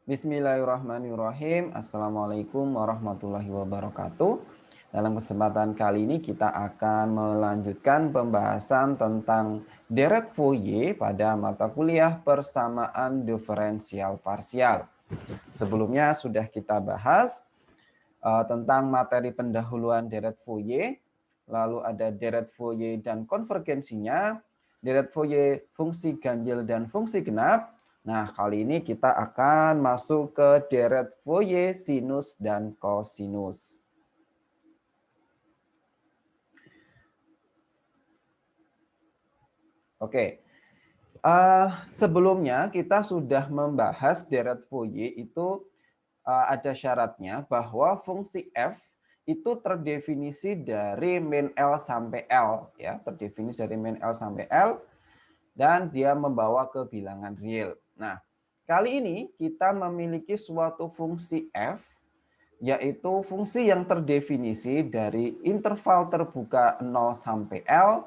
Bismillahirrahmanirrahim. Assalamualaikum warahmatullahi wabarakatuh. Dalam kesempatan kali ini kita akan melanjutkan pembahasan tentang deret Fourier pada mata kuliah persamaan diferensial parsial. Sebelumnya sudah kita bahas tentang materi pendahuluan deret Fourier, lalu ada deret Fourier dan konvergensinya, deret Fourier fungsi ganjil dan fungsi genap. Nah, kali ini kita akan masuk ke deret Fourier sinus dan kosinus. Oke, sebelumnya kita sudah membahas deret Fourier itu ada syaratnya bahwa fungsi f itu terdefinisi dari min L sampai L, ya, terdefinisi dari min L sampai L, dan dia membawa ke bilangan real. Nah, kali ini kita memiliki suatu fungsi f, yaitu fungsi yang terdefinisi dari interval terbuka 0 sampai L,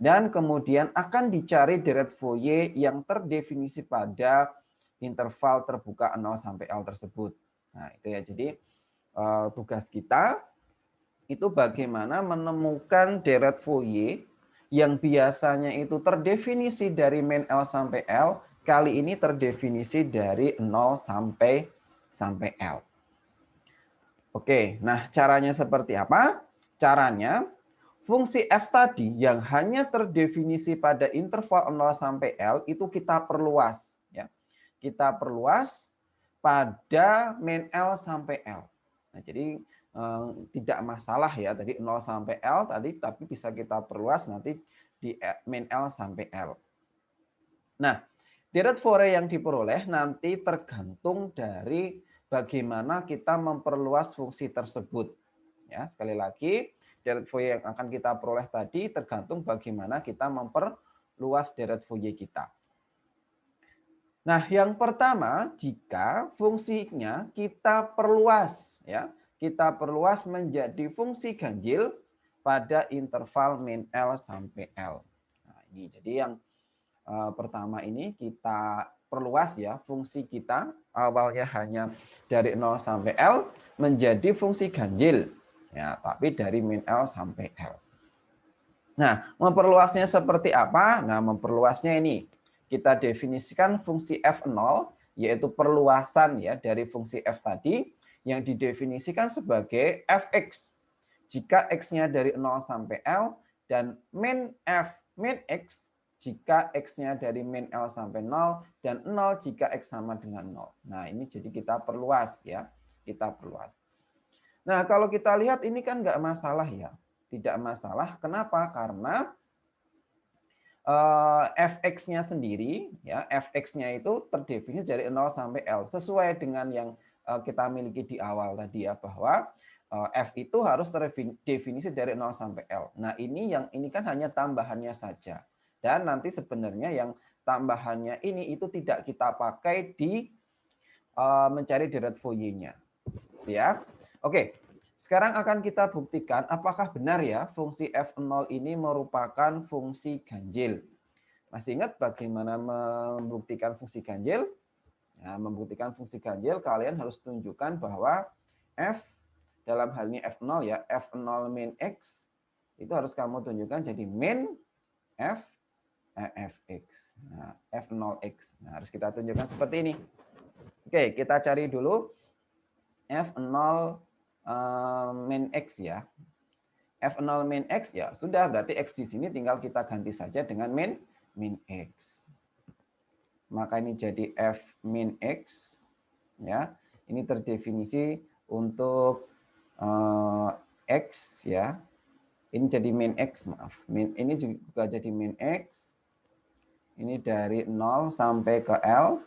dan kemudian akan dicari deret Fourier yang terdefinisi pada interval terbuka 0 sampai L tersebut. Nah, itu ya. Jadi tugas kita itu bagaimana menemukan deret Fourier yang biasanya itu terdefinisi dari min L sampai L, kali ini terdefinisi dari 0 sampai L. Oke, nah caranya seperti apa? Caranya, fungsi f tadi yang hanya terdefinisi pada interval 0 sampai L itu kita perluas, ya. Kita perluas pada min L sampai L. Nah, jadi tidak masalah ya tadi 0 sampai L tadi, tapi bisa kita perluas nanti di min L sampai L. Nah, deret Fourier yang diperoleh nanti tergantung dari bagaimana kita memperluas fungsi tersebut. Ya, sekali lagi, deret Fourier yang akan kita peroleh tadi tergantung bagaimana kita memperluas deret Fourier kita. Nah, yang pertama, jika fungsinya kita perluas, ya, kita perluas menjadi fungsi ganjil pada interval min L sampai L. Nah, ini jadi yang pertama ini kita perluas ya, fungsi kita awalnya hanya dari 0 sampai L menjadi fungsi ganjil, ya, tapi dari min L sampai L. Nah, memperluasnya seperti apa? Nah, memperluasnya ini kita definisikan fungsi f0, yaitu perluasan ya dari fungsi f tadi yang didefinisikan sebagai fx. Jika x-nya dari 0 sampai L dan min f min x jika x-nya dari min L sampai 0 dan 0 jika x sama dengan 0. Nah, ini jadi kita perluas ya. Kita perluas. Nah, kalau kita lihat ini kan nggak masalah ya. Tidak masalah. Kenapa? Karena fx-nya sendiri, ya, fx-nya itu terdefinisi dari 0 sampai L, sesuai dengan yang kita miliki di awal tadi ya, bahwa f itu harus terdefinisi dari 0 sampai L. Nah, ini kan hanya tambahannya saja. Dan nanti sebenarnya yang tambahannya ini itu tidak kita pakai di mencari deret Fourier-nya. Ya. Oke. Sekarang akan kita buktikan apakah benar ya fungsi f0 ini merupakan fungsi ganjil. Masih ingat bagaimana membuktikan fungsi ganjil? Ya, membuktikan fungsi ganjil kalian harus tunjukkan bahwa f dalam hal ini f0 ya, f0 min x itu harus kamu tunjukkan jadi min fx. Nah, f0x. Nah, harus kita tunjukkan seperti ini. Oke, kita cari dulu f0 min x ya. f0 min x ya, sudah berarti x di sini tinggal kita ganti saja dengan min x. Maka ini jadi f min x ya. Ini terdefinisi untuk x ya. Ini jadi min x, maaf. Ini juga jadi min x. Ini dari 0 sampai ke L.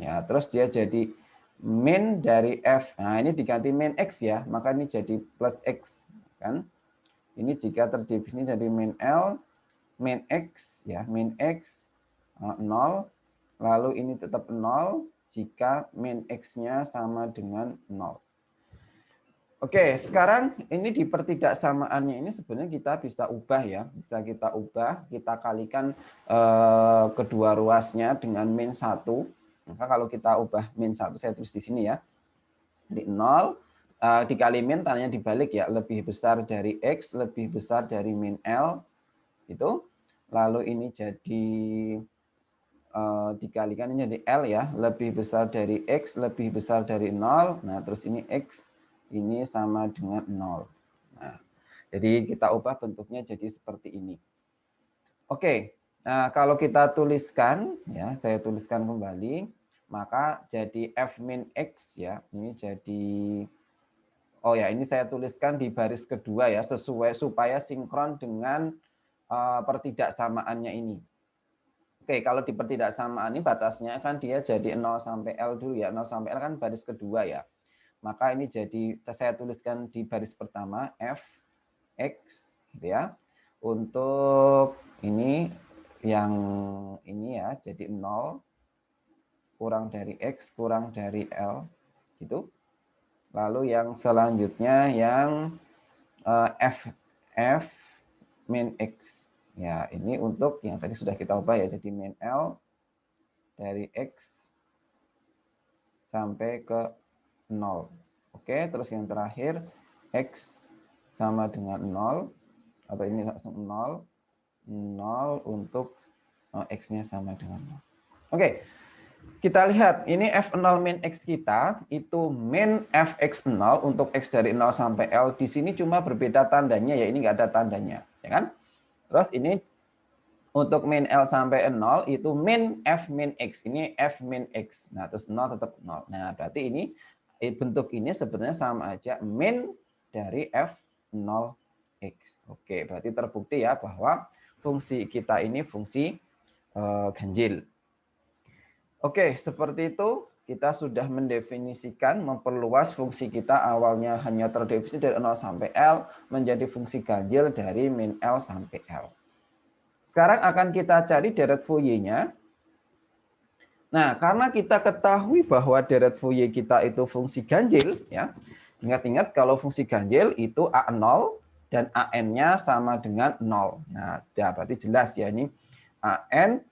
Ya, terus dia jadi min dari f. Nah, ini diganti min x ya, maka ini jadi plus x kan. Ini jika terdefinisi dari min L, min x ya, min x 0, lalu ini tetap 0 jika min x-nya sama dengan 0. Oke, sekarang ini di pertidaksamaannya ini sebenarnya kita bisa ubah ya, bisa kita ubah, kita kalikan kedua ruasnya dengan min 1. Maka kalau kita ubah min 1, saya tulis di sini ya. Jadi 0 dikali min, tandanya dibalik ya, lebih besar dari X, lebih besar dari min L. Gitu. Lalu ini jadi dikalikan ini jadi L ya, lebih besar dari X, lebih besar dari 0. Nah, terus ini X, ini sama dengan 0. Nah, jadi kita ubah bentuknya jadi seperti ini. Oke, nah kalau kita tuliskan, ya saya tuliskan kembali, maka jadi F min X ya, ini jadi, oh ya ini saya tuliskan di baris kedua ya, sesuai supaya sinkron dengan pertidaksamaannya ini. Oke, kalau di pertidaksamaan ini batasnya kan dia jadi 0 sampai L dulu ya. 0 sampai L kan baris kedua ya. Maka ini jadi, saya tuliskan di baris pertama, F, X, gitu ya. Untuk ini, yang ini ya, jadi 0, kurang dari X, kurang dari L, gitu. Lalu yang selanjutnya yang F min X. Ya, ini untuk yang tadi sudah kita ubah ya, jadi min L dari X sampai ke 0. Oke, terus yang terakhir X sama dengan 0, atau ini langsung 0, 0 untuk X-nya sama dengan 0. Oke, kita lihat ini F0 min X kita, itu min Fx0 untuk X dari 0 sampai L, di sini cuma berbeda tandanya ya, ini nggak ada tandanya, ya kan? Terus ini untuk min L sampai 0 itu min F min X. Ini F min X. Nah, terus 0 tetap 0. Nah, berarti ini bentuk ini sebenarnya sama aja min dari F0X. Oke, berarti terbukti ya bahwa fungsi kita ini fungsi ganjil. Oke, seperti itu kita sudah mendefinisikan, memperluas fungsi kita awalnya hanya terdefinisi dari 0 sampai L menjadi fungsi ganjil dari min L sampai L. Sekarang akan kita cari deret Fourier-nya. Nah, karena kita ketahui bahwa deret Fourier kita itu fungsi ganjil, ya. Ingat-ingat kalau fungsi ganjil itu A0 dan AN-nya sama dengan 0. Nah, ya berarti jelas ya ini AN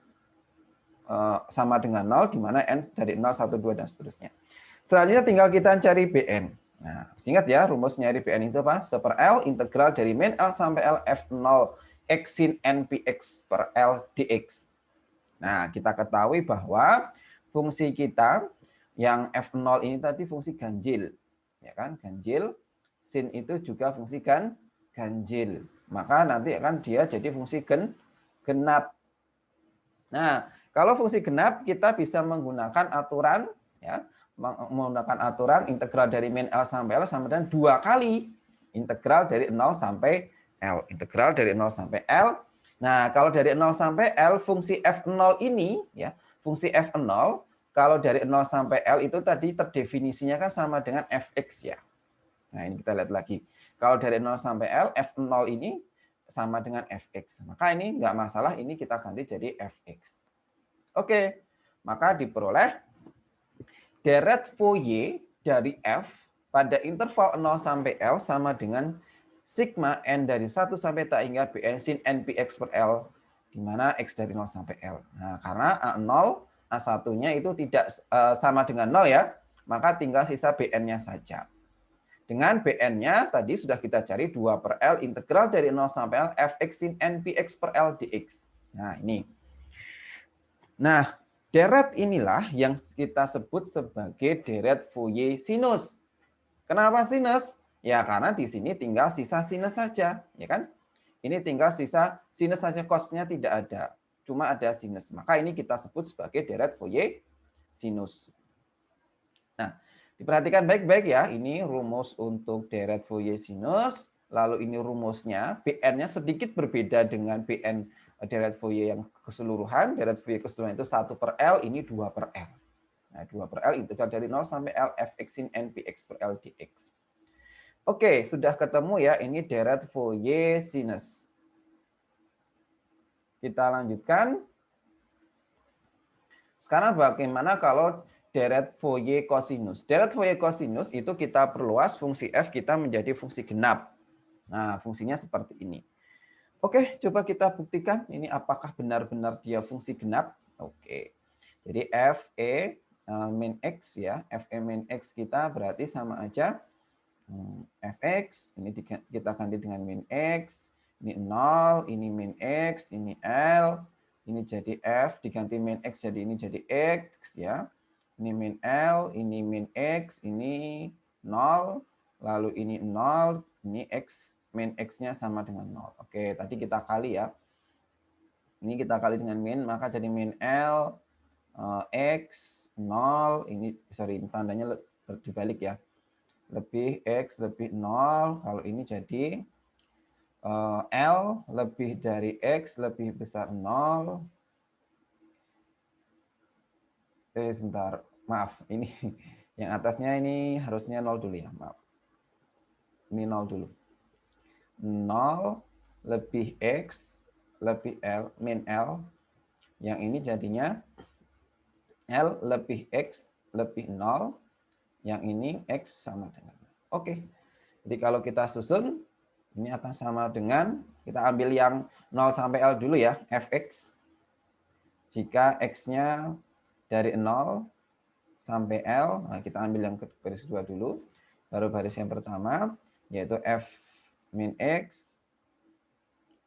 sama dengan 0, di mana N dari 0, 1, 2, dan seterusnya. Selanjutnya tinggal kita cari BN. Nah, ingat ya, rumus nyari BN itu apa? 1/L integral dari min L sampai L F0 X sin NPX per L dx. Nah, kita ketahui bahwa fungsi kita yang F0 ini tadi fungsi ganjil. Ya kan? Ganjil. Sin itu juga fungsi ganjil. Maka nanti akan dia jadi fungsi genap. Nah, kalau fungsi genap kita bisa menggunakan aturan ya, menggunakan aturan integral dari min L sampai L sama dengan 2 kali integral dari 0 sampai L. Integral dari 0 sampai L. Nah, kalau dari 0 sampai L, fungsi F0 ini, ya, fungsi F0, kalau dari 0 sampai L itu tadi terdefinisinya kan sama dengan Fx ya. Nah, ini kita lihat lagi. Kalau dari 0 sampai L, F0 ini sama dengan Fx. Maka ini nggak masalah, ini kita ganti jadi Fx. Oke, maka diperoleh deret Fourier dari F pada interval 0 sampai L sama dengan sigma n dari 1 sampai tak hingga bn sin npx per L, di mana x dari 0 sampai L. Nah, karena A0, A1-nya itu tidak sama dengan 0 ya, maka tinggal sisa bn-nya saja. Dengan bn-nya tadi sudah kita cari 2 per L integral dari 0 sampai L fx sin npx per L dx. Nah, ini. Nah, deret inilah yang kita sebut sebagai deret Fourier sinus. Kenapa sinus? Ya karena di sini tinggal sisa sinus saja, ya kan? Ini tinggal sisa sinus saja, cosnya tidak ada. Cuma ada sinus. Maka ini kita sebut sebagai deret Fourier sinus. Nah, diperhatikan baik-baik ya. Ini rumus untuk deret Fourier sinus. Lalu ini rumusnya, Bn-nya sedikit berbeda dengan Bn deret Fourier yang keseluruhan. Deret Fourier keseluruhan itu 1 per L, ini 2 per L. Nah, 2 per L integral dari 0 sampai L fx sin npx per L dx. Oke, sudah ketemu ya, ini deret Fourier sinus. Kita lanjutkan. Sekarang bagaimana kalau deret Fourier cosinus? Deret Fourier cosinus itu kita perluas fungsi f kita menjadi fungsi genap. Nah, fungsinya seperti ini. Oke, coba kita buktikan ini apakah benar-benar dia fungsi genap. Oke. Jadi f e min X ya, Fe min X kita berarti sama aja Fx, ini kita ganti dengan min X, ini 0, ini min X, ini L, ini jadi F, diganti min X jadi ini jadi X ya. Ini min L, ini min X, ini 0, lalu ini 0, ini X, min X-nya sama dengan 0. Oke, tadi kita kali ya. Ini kita kali dengan min, maka jadi min L, X, 0, ini sorry, tandanya dibalik ya. Lebih X lebih 0, kalau ini jadi L lebih dari X lebih besar 0. Sebentar, maaf, ini yang atasnya ini harusnya 0 dulu ya, maaf. Ini 0 dulu. 0 lebih X lebih L min L. Yang ini jadinya L lebih X lebih 0. Yang ini X sama dengan 0. Oke. Jadi kalau kita susun, ini akan sama dengan, kita ambil yang 0 sampai L dulu ya, Fx. Jika X-nya dari 0 sampai L, nah kita ambil yang baris kedua dulu, baru baris yang pertama, yaitu F min X,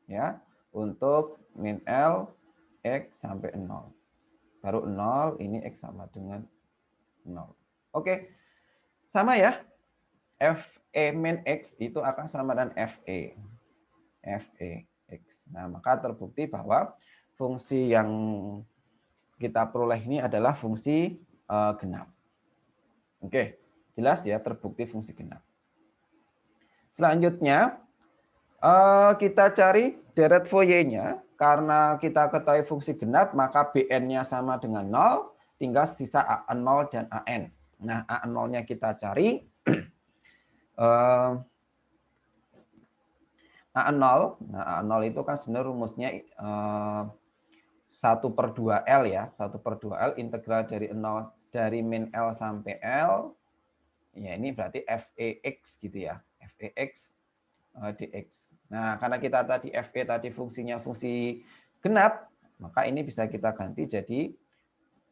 ya, untuk min L, X sampai 0. Baru 0, ini X sama dengan 0. Oke, sama ya, Fe min X itu akan sama dengan Fe. Fe X. Nah, maka terbukti bahwa fungsi yang kita peroleh ini adalah fungsi genap. Oke, jelas ya, terbukti fungsi genap. Selanjutnya, kita cari deret Fourier-nya. Karena kita ketahui fungsi genap, maka Bn-nya sama dengan 0, tinggal sisa A0 dan An. Nah, A0-nya kita cari. A0, nah A0 itu kan sebenarnya rumusnya 1/2L ya, 1/2L integral dari 0 dari min L sampai L, ya ini berarti Fex gitu ya, Fex dx. Nah, karena kita tadi Fe tadi fungsinya fungsi genap, maka ini bisa kita ganti jadi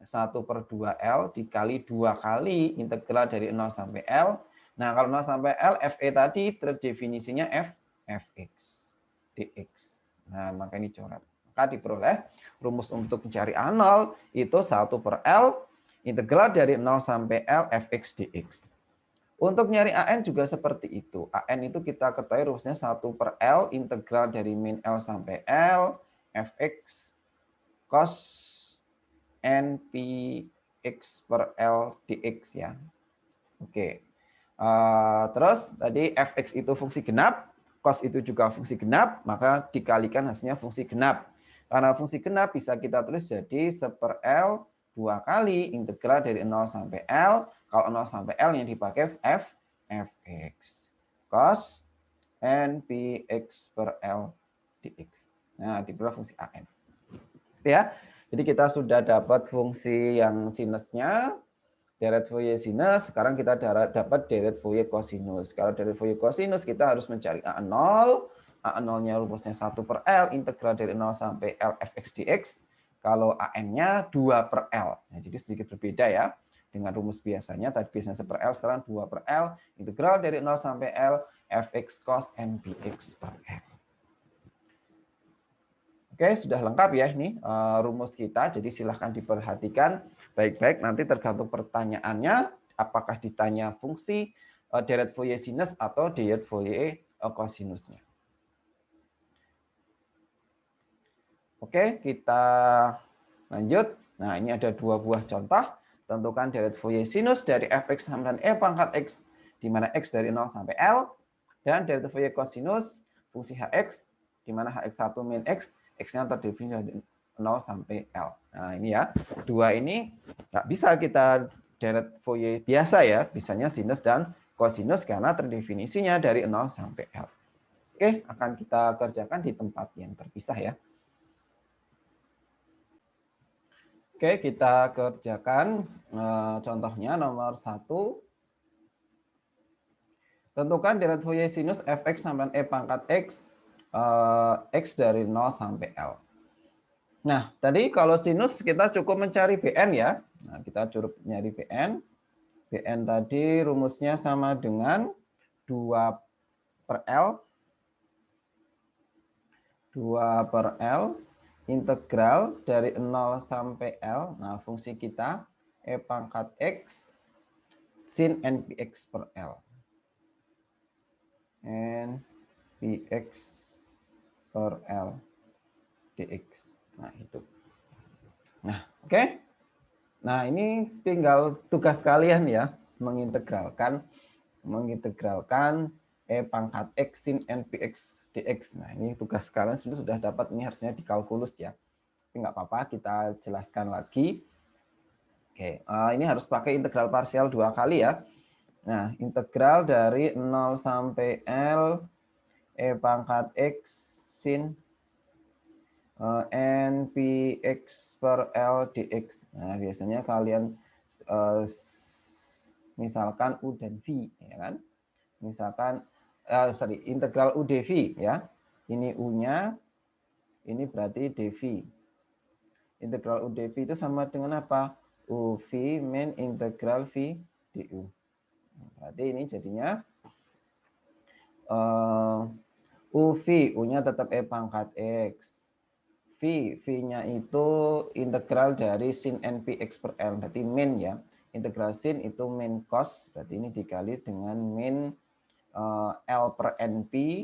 1/2L dikali 2 kali integral dari 0 sampai L. Nah, kalau 0 sampai L, Fe tadi terdefinisinya Fx dx. Nah, maka ini coret. Maka diperoleh rumus untuk mencari A0 itu 1/L integral dari 0 sampai L Fx dx. Untuk nyari An juga seperti itu. An itu kita ketahui rumusnya 1/L integral dari min L sampai L Fx cos npx per L dx ya. Oke. Terus tadi Fx itu fungsi genap, cos itu juga fungsi genap, maka dikalikan hasilnya fungsi genap. Karena fungsi genap bisa kita tulis jadi 1/L 2 kali integral dari 0 sampai L. Kalau 0 sampai L yang dipakai Fx. Cos npx per L dx. Nah, diperoleh fungsi An. Ya, jadi kita sudah dapat fungsi yang sinusnya, deret Fourier sinus, sekarang kita dapat deret Fourier kosinus. Kalau deret Fourier kosinus kita harus mencari A0. A0-nya rumusnya 1/L integral dari 0 sampai L Fx dx. Kalau An-nya 2/L. Nah, jadi sedikit berbeda ya dengan rumus biasanya. Tadi biasanya 1/L, sekarang 2/L integral dari 0 sampai L Fx cos npx per L. Oke, sudah lengkap ya ini rumus kita. Jadi silahkan diperhatikan baik-baik. Nanti tergantung pertanyaannya, apakah ditanya fungsi deret Fourier sinus atau deret Fourier kosinusnya. Oke, kita lanjut. Nah, ini ada 2 buah contoh. Tentukan deret Fourier sinus dari Fx sama dengan E pangkat X, di mana X dari 0 sampai L. Dan deret Fourier kosinus fungsi Hx, di mana Hx1 min X, X-nya terdefinisi dari 0 sampai L. Nah, ini ya. 2 ini nggak bisa kita deret Fourier biasa ya. Bisanya sinus dan kosinus karena terdefinisinya dari 0 sampai L. Oke, akan kita kerjakan di tempat yang terpisah ya. Oke, kita kerjakan contohnya nomor 1. Tentukan deret Fourier sinus Fx sama dengan E pangkat X, X dari 0 sampai L. Nah, tadi kalau sinus kita cukup mencari BN ya. Nah, kita cukup nyari BN. BN tadi rumusnya sama dengan 2 per L. 2 per L integral dari 0 sampai L. Nah, fungsi kita E pangkat X sin NPX per L. NPX per L dx. Nah, itu. Nah, oke. Nah, ini tinggal tugas kalian ya, mengintegralkan E pangkat X sin NPX dx. Nah, ini tugas kalian sudah dapat, ini harusnya di kalkulus ya. Tapi nggak apa-apa, kita jelaskan lagi. Oke, ini harus pakai integral parsial 2 kali ya. Nah, integral dari 0 sampai L E pangkat X sin NPX per L dx. Nah, biasanya kalian misalkan U dan V, ya kan? Misalkan, integral U dV, ya. Ini U-nya, ini berarti dV. Integral U dV itu sama dengan apa? UV min integral V du. Berarti ini jadinya UV, U-nya tetap E pangkat X. V-nya itu integral dari sin NPX per L, berarti min ya. Integral sin itu min cos, berarti ini dikali dengan min L per NP,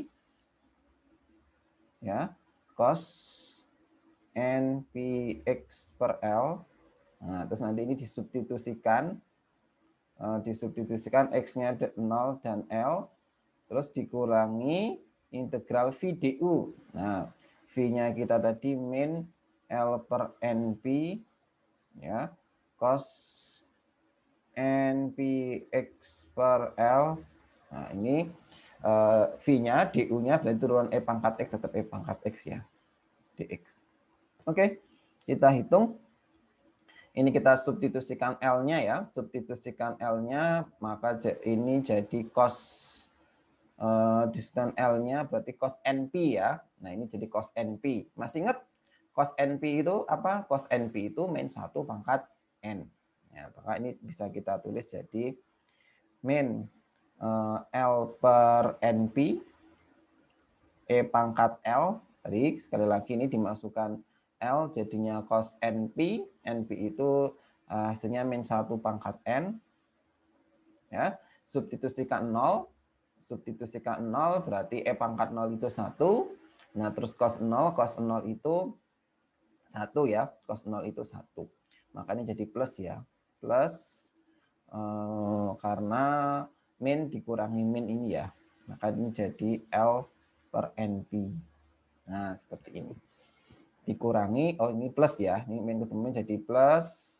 ya, cos NPX per L. Nah, terus nanti ini disubstitusikan, X-nya 0 dan L, terus dikurangi integral V du. Nah, V-nya kita tadi min L per NP, ya, cos NPX per L. Nah, ini V-nya, du-nya berarti turunan E pangkat X, tetap E pangkat X ya, dx. Oke, kita hitung. Ini kita substitusikan L-nya ya, substitusikan L-nya, maka ini jadi cos distan L-nya berarti cos NP ya. Nah, ini jadi cos NP. Masih ingat cos NP itu apa? Cos NP itu min 1 pangkat N. Ya, maka ini bisa kita tulis jadi min L per NP E pangkat L. Tadi sekali lagi ini dimasukkan L jadinya cos NP. NP itu hasilnya min 1 pangkat N. Ya, substitusikan 0. Substitusikan 0 berarti E pangkat 0 itu 1. Nah, terus cos 0 itu 1 ya. Cos 0 itu 1. Makanya jadi plus ya. Plus karena min dikurangi min ini ya. Maka ini jadi L per NP. Nah, seperti ini. Dikurangi, oh ini plus ya. Ini min ketemu jadi plus.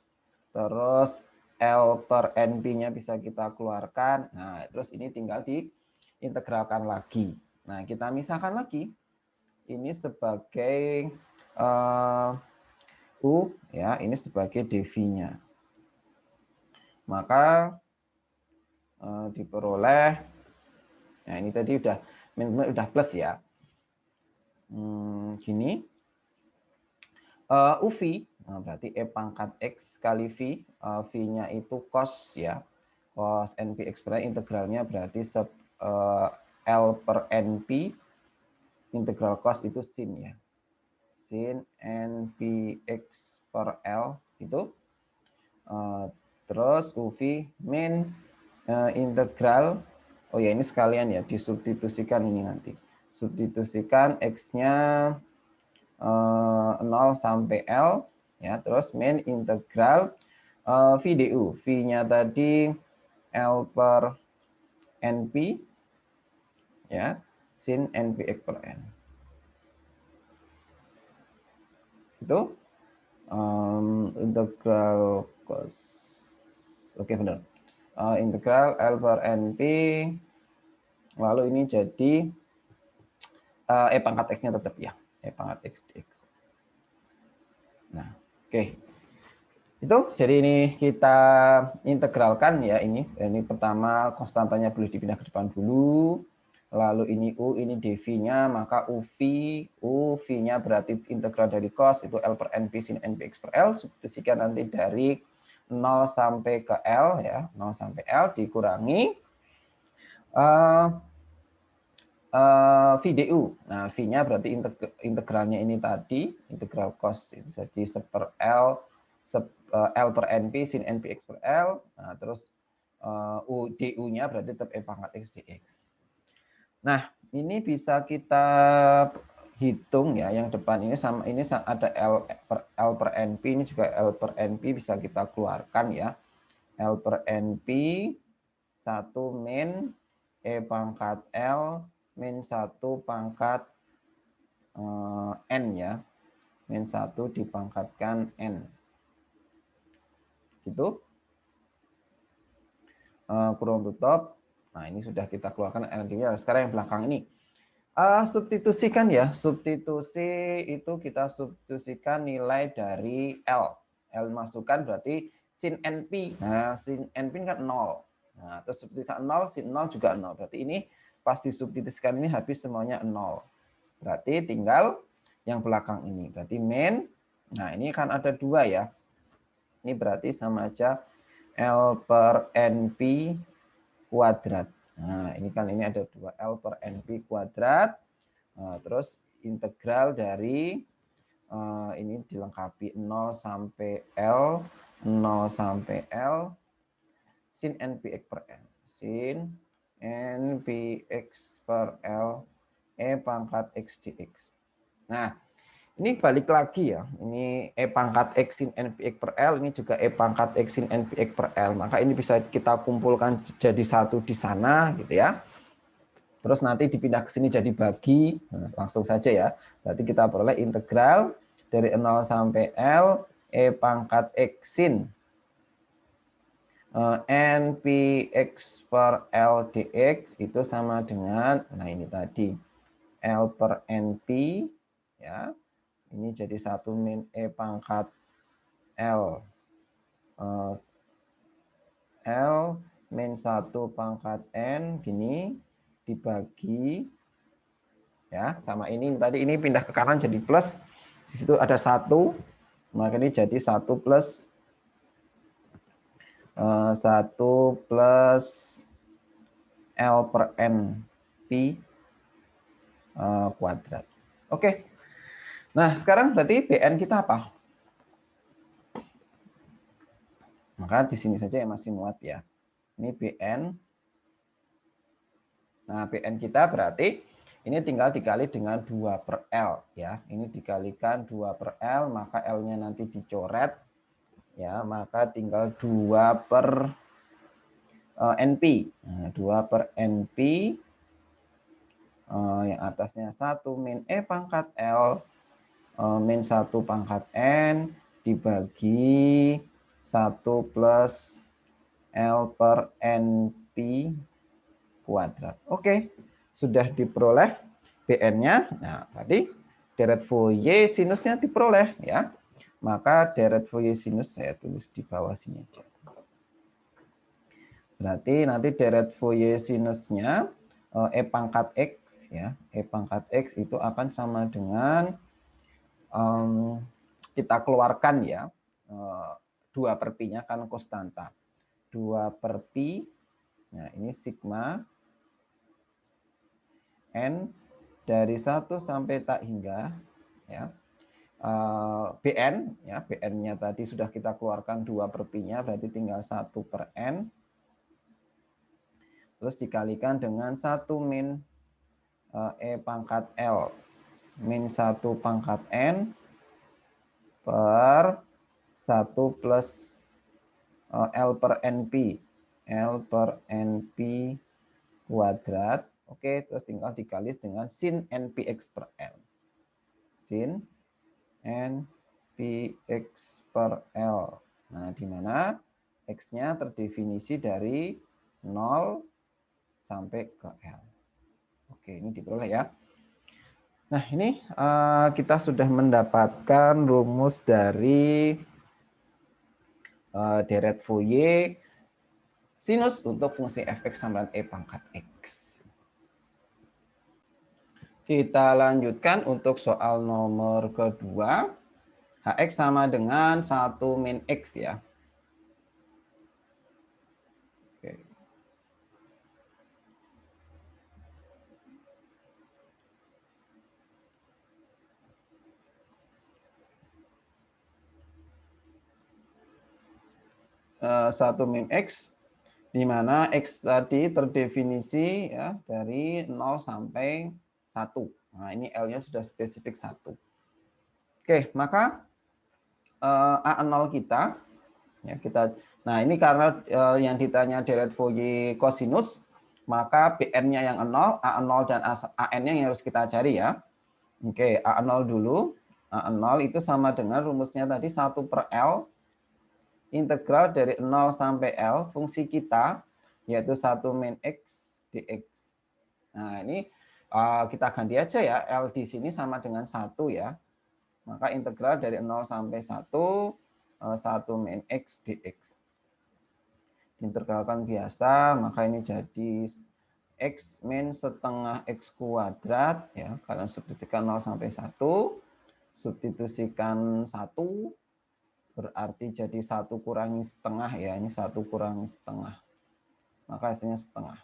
Terus L per NP-nya bisa kita keluarkan. Nah, terus ini tinggal diintegralkan lagi. Nah, kita misalkan lagi. Ini sebagai U, ya, ini sebagai dV-nya. Maka diperoleh, nah ini tadi udah plus ya. Gini. UV, nah berarti E pangkat X kali V, V-nya itu cos ya. Cos NPX berarti integralnya berarti L per NP, integral cos itu sin ya. Sin NPX per L itu. Terus UV min integral, oh ya ini sekalian ya, disubstitusikan ini nanti. Substitusikan X-nya 0 sampai L, ya, terus min integral V du. V-nya tadi L per NP, ya, sin NPX per N. Itu integral cos, oke benar. Integral L per NP, lalu ini jadi E pangkat X-nya tetap ya, E pangkat X dx. Nah, oke. Itu jadi ini kita integralkan ya ini. Ini pertama konstantanya boleh dipindah ke depan dulu. lalu ini U, ini dV-nya, maka UV-nya berarti integral dari cos, itu L per NP sin NPX per L, substitusikan nanti dari 0 sampai ke L, ya, 0 sampai L dikurangi VDU. Nah, V-nya berarti integralnya ini tadi, integral cos, itu jadi 1 per L, L per NP sin NPX per L, nah, terus DU-nya berarti tetap E pangkat X dx. Nah, ini bisa kita hitung ya, yang depan ini sama ini ada L per NP, ini juga L per NP bisa kita keluarkan ya. L per NP 1 min E pangkat L min 1 pangkat N ya. Min 1 dipangkatkan N. Gitu. Kurung tutup. Nah, ini sudah kita keluarkan NP-nya. Sekarang yang belakang ini. Substitusikan ya, substitusi itu kita substitusikan nilai dari L. L masukkan berarti sin NP. Nah, sin NP kan 0. Nah, terus substitusikan 0, sin 0 juga 0. Berarti ini pas disubstitusikan ini habis semuanya 0. Berarti tinggal yang belakang ini. Berarti min. Nah, ini kan ada 2 ya. Ini berarti sama aja L per NP kuadrat. Nah, ini kan ini ada 2 L per NP kuadrat. Terus integral dari ini dilengkapi 0 sampai L, 0 sampai L, sin NPX per L. Sin NPX per L, E pangkat X dx. Nah, ini balik lagi ya. Ini E pangkat X sin NPX per L, ini juga E pangkat X sin NPX per L. Maka ini bisa kita kumpulkan jadi satu di sana gitu ya. Terus nanti dipindah ke sini jadi bagi, nah, langsung saja ya. Berarti kita peroleh integral dari 0 sampai L E pangkat X sin NPX per L dx itu sama dengan, nah ini tadi L per NP ya. Ini jadi 1 min E pangkat L L min 1 pangkat N gini dibagi ya sama ini tadi, ini pindah ke kanan jadi plus, di situ ada 1, maka ini jadi 1 plus 1 plus L per N P kuadrat. Oke. Nah, sekarang berarti BN kita apa? Maka di sini saja yang masih muat ya. Ini BN. Nah, BN kita berarti ini tinggal dikali dengan 2 per L ya. Ini dikalikan 2 per L, maka L-nya nanti dicoret ya, maka tinggal 2 per NP. Nah, 2 per NP yang atasnya 1 min E pangkat L min 1 pangkat N dibagi 1 plus L per NP kuadrat. Oke, sudah diperoleh BN-nya. Nah, tadi deret Fourier sinusnya diperoleh ya. Maka deret Fourier sinus saya tulis di bawah sini aja. Berarti nanti deret Fourier sinusnya E pangkat X ya. E pangkat X itu akan sama dengan kita keluarkan ya 2 per pi-nya kan konstanta. 2 per pi. Nah, ini sigma N dari 1 sampai tak hingga ya. BN ya, BN-nya tadi sudah kita keluarkan 2 per pi-nya berarti tinggal 1 per N. Terus dikalikan dengan 1 min E pangkat L min 1 pangkat N per 1 plus L per NP. L per NP kuadrat. Oke, terus tinggal dikali dengan sin NPX per L. Sin NPX per L. Nah, di mana X-nya terdefinisi dari 0 sampai ke L. Oke, ini diperoleh ya. Nah, ini kita sudah mendapatkan rumus dari deret Fourier sinus untuk fungsi fx sama dengan E pangkat X. Kita lanjutkan untuk soal nomor kedua. Hx sama dengan 1 min X ya. Oke. 1 min X, di mana X tadi terdefinisi ya dari 0 sampai 1. Nah, ini L-nya sudah spesifik 1. Oke, maka A0 kita, ya nah ini karena yang ditanya deret Fourier cosinus, maka Bn-nya yang 0, A0 dan AN-nya yang harus kita cari ya. Oke, A0 dulu. A0 itu sama dengan rumusnya tadi 1 per L integral dari 0 sampai L fungsi kita yaitu 1 min X dx. Nah, ini kita ganti aja ya, L di sini sama dengan 1 ya. Maka integral dari 0 sampai 1 1 min X dx. Diintegralkan biasa, maka ini jadi X min setengah X kuadrat ya, kalian substitusikan 0 sampai 1, substitusikan 1 berarti jadi 1 kurangi setengah ya, ini 1 kurangi setengah. Maka hasilnya setengah.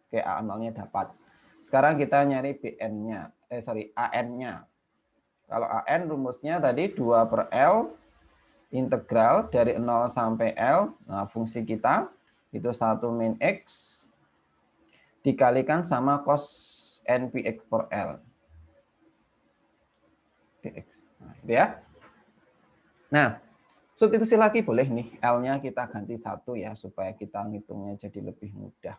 Oke, A0-nya dapat. Sekarang kita nyari BN-nya, AN-nya. Kalau AN rumusnya tadi 2 per L integral dari 0 sampai L. Nah, fungsi kita itu 1 min X dikalikan sama cos NPX per L. dx. Nah, itu ya. Nah, substitusi lagi boleh nih, L-nya kita ganti 1 ya, supaya kita ngitungnya jadi lebih mudah.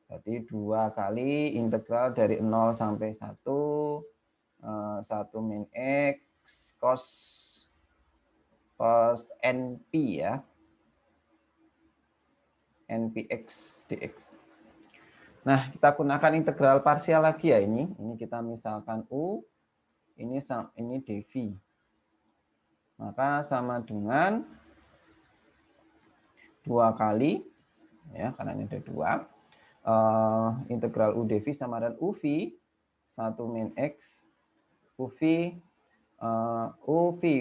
Jadi 2 kali integral dari 0 sampai 1, 1 min X cos NP ya, NPX dx. Nah, kita gunakan integral parsial lagi ya ini. Ini kita misalkan U, ini dV. Maka sama dengan 2 kali, ya karena ini ada 2, integral U dV sama dengan UV, 1 min X, UV,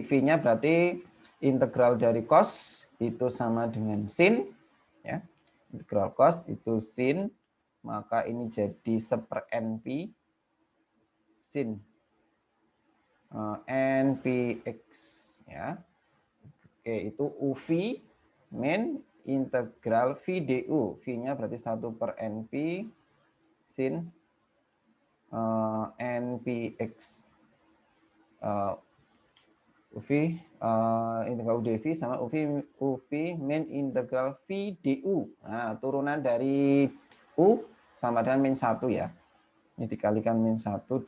V-nya berarti integral dari cos itu sama dengan sin, ya. Integral cos itu sin, maka ini jadi 1/NP sin NPX ya. Oke, itu UV min integral V du. V-nya berarti 1/NP sin NPX. UV integral UdV sama UV min integral V du. Nah, turunan dari U sama dengan min 1 ya. Ini dikalikan min 1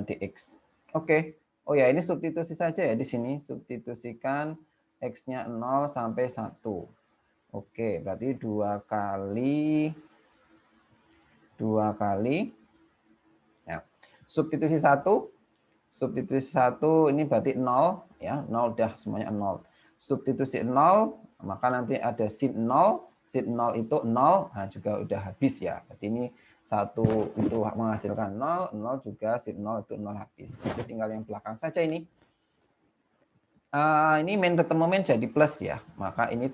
dx. Oke. Oh ya, ini substitusi saja ya di sini. Substitusikan X-nya 0 sampai 1. Oke, berarti 2 kali ya. Substitusi 1 ini berarti 0 ya, 0 udah semuanya 0. Substitusi 0, maka nanti ada sin 0 itu 0, nah juga udah habis ya. Berarti ini 1 itu menghasilkan 0, 0 juga sin 0 itu 0 habis. Jadi tinggal yang belakang saja ini. Ini min ketemu min jadi plus ya, maka ini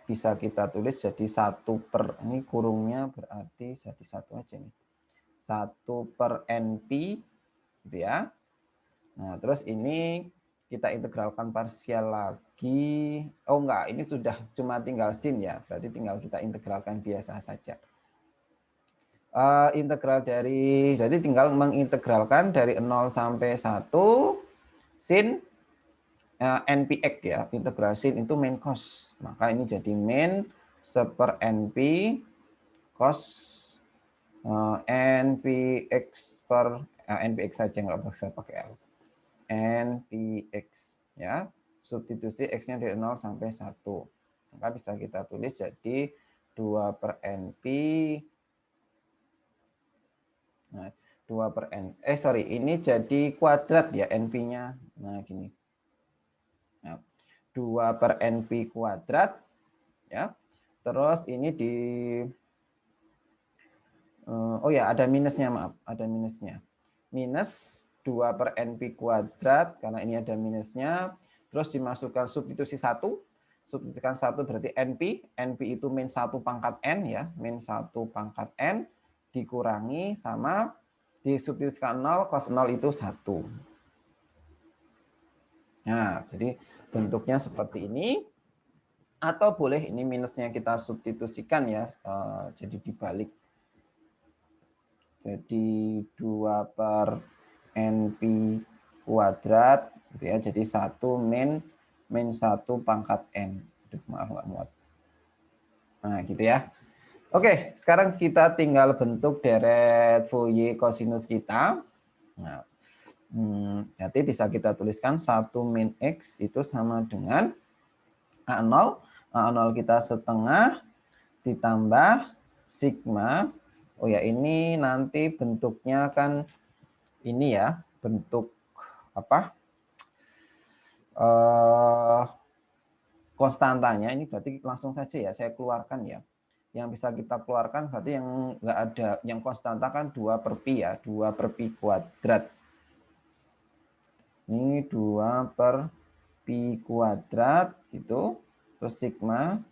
bisa kita tulis jadi 1 per, ini kurungnya berarti jadi 1 aja nih, 1 per NP gitu ya. Nah, terus ini kita integralkan parsial lagi. Oh enggak, ini sudah cuma tinggal sin ya, berarti tinggal kita integralkan biasa saja. Jadi tinggal mengintegralkan dari 0 sampai 1 sin NPX ya, integral sin itu min cos. Maka ini jadi min 1/NP cos NPX per NPX saja, nggak usah pakai L. NPX ya. Substitusi X-nya dari 0 sampai 1. Maka bisa kita tulis jadi 2 per NP. Nah, 2 per N. Ini jadi kuadrat ya NP-nya. Nah, gini. Nah, 2 per NP kuadrat ya. Terus ini Oh ya, ada minusnya, maaf. Ada minusnya. Minus 2 per NP kuadrat, karena ini ada minusnya. Terus dimasukkan substitusi 1. Substitusikan 1 berarti NP. NP itu min 1 pangkat N ya. Min 1 pangkat N dikurangi sama disubstitusikan 0, cos 0 itu 1. Nah, jadi bentuknya seperti ini. Atau boleh ini minusnya kita substitusikan ya. Jadi dibalik. Jadi 2 per NP kuadrat gitu ya. Jadi 1 min 1 pangkat N. Aduh, maaf nggak muat. Nah, gitu ya. Oke, sekarang kita tinggal bentuk deret Fourier kosinus kita. Nah, jadi bisa kita tuliskan 1 min X itu sama dengan A0. A0 kita setengah ditambah sigma. Oh ya, ini nanti bentuknya kan ini ya, bentuk apa? Konstantanya ini berarti langsung saja ya saya keluarkan ya. Yang bisa kita keluarkan berarti yang nggak ada, yang konstanta kan 2 per pi ya, 2 per pi kuadrat. Ini 2 per pi kuadrat gitu. Terus sigma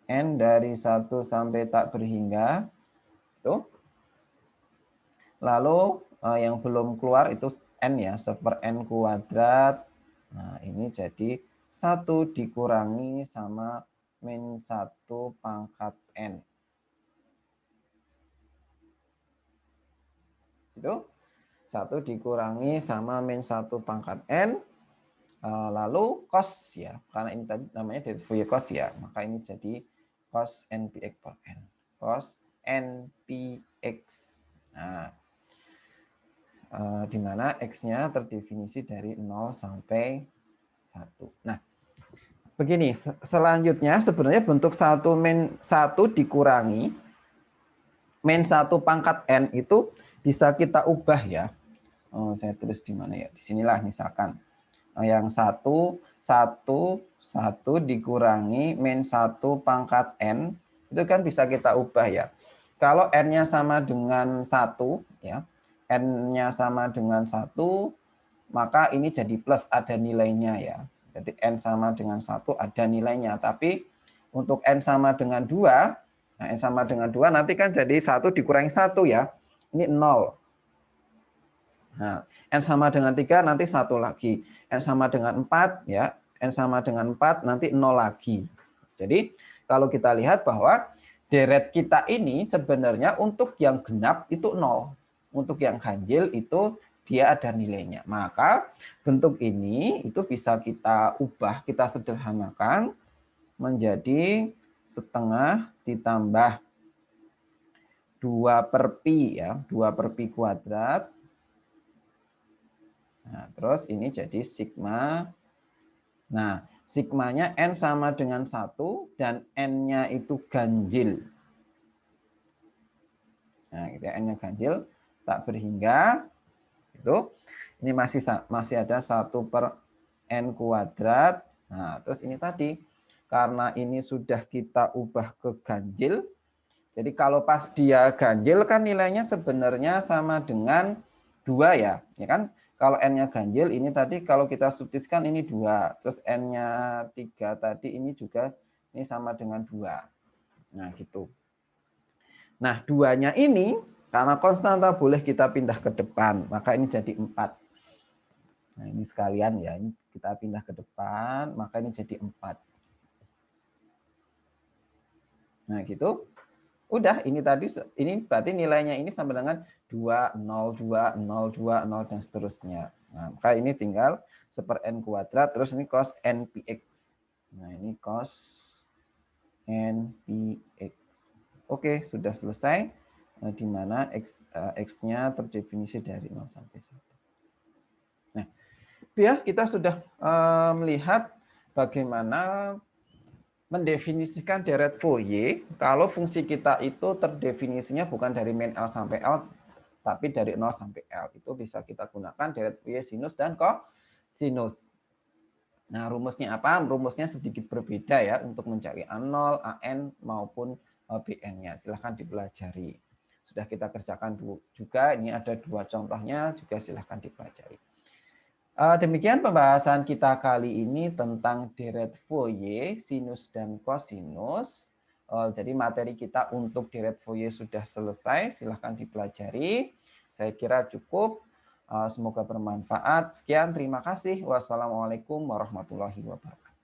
n dari 1 sampai tak berhingga itu. Lalu yang belum keluar itu n ya, seper n kuadrat. Nah, ini jadi 1 dikurangi sama min 1 pangkat N. Itu 1 dikurangi sama min 1 pangkat N. Lalu cos ya, karena ini tadi namanya dari Fourier cos ya, maka ini jadi cos npx per N. Cos npx. Nah, di mana X-nya terdefinisi dari 0 sampai 1. Nah, begini, selanjutnya sebenarnya bentuk 1 min 1 dikurangi min 1 pangkat N itu bisa kita ubah ya. Saya tulis di mana ya? Di sinilah misalkan. Yang 1 dikurangi min 1 pangkat N, itu kan bisa kita ubah ya. Kalau N-nya sama dengan 1, ya, N-nya sama dengan 1, maka ini jadi plus, ada nilainya ya. Jadi N sama dengan 1 ada nilainya. Tapi untuk N sama dengan 2, nah N sama dengan 2 nanti kan jadi 1 dikurangi 1 ya. Ini 0. Nah, N sama dengan 3 nanti 1 lagi. N sama dengan 4 ya. N sama dengan 4 nanti 0 lagi. Jadi kalau kita lihat bahwa deret kita ini sebenarnya untuk yang genap itu 0. Untuk yang ganjil itu dia ada nilainya. Maka bentuk ini itu bisa kita ubah, kita sederhanakan menjadi setengah ditambah 2 per pi ya, 2 per pi kuadrat. Nah, terus ini jadi sigma. Nah, sigmanya N sama dengan 1 dan N-nya itu ganjil. Nah, gitu ya, N-nya ganjil, tak berhingga. Itu. Ini masih ada 1 per N kuadrat. Nah, terus ini tadi, karena ini sudah kita ubah ke ganjil, jadi kalau pas dia ganjil kan nilainya sebenarnya sama dengan 2 ya. Ya kan? Kalau N-nya ganjil ini tadi kalau kita substitusikan ini 2. Terus N-nya 3 tadi ini juga ini sama dengan 2. Nah, gitu. Nah, 2-nya ini karena konstanta boleh kita pindah ke depan, maka ini jadi 4. Nah, ini sekalian ya, ini kita pindah ke depan, maka ini jadi 4. Nah, gitu. Udah, ini tadi, ini berarti nilainya ini sama dengan 2, 0, 2, 0, 2, 0, dan seterusnya. Nah, maka ini tinggal seper N kuadrat, terus ini cos NPX. Nah, ini cos NPX. Oke, sudah selesai. Nah, di mana X-nya terdefinisi dari 0 sampai 1. Nah, ya kita sudah melihat bagaimana mendefinisikan deret Fourier kalau fungsi kita itu terdefinisinya bukan dari min L sampai L, tapi dari 0 sampai L. Itu bisa kita gunakan deret Fourier sinus dan kosinus. Nah, rumusnya apa? Rumusnya sedikit berbeda ya untuk mencari A0, AN, maupun BN-nya. Silahkan dipelajari. sudah kita kerjakan juga. Ini ada 2 contohnya, juga silahkan dipelajari. Demikian pembahasan kita kali ini tentang deret Fourier, sinus dan kosinus. Jadi materi kita untuk deret Fourier sudah selesai, silahkan dipelajari. Saya kira cukup. Semoga bermanfaat. Sekian, terima kasih. Wassalamualaikum warahmatullahi wabarakatuh.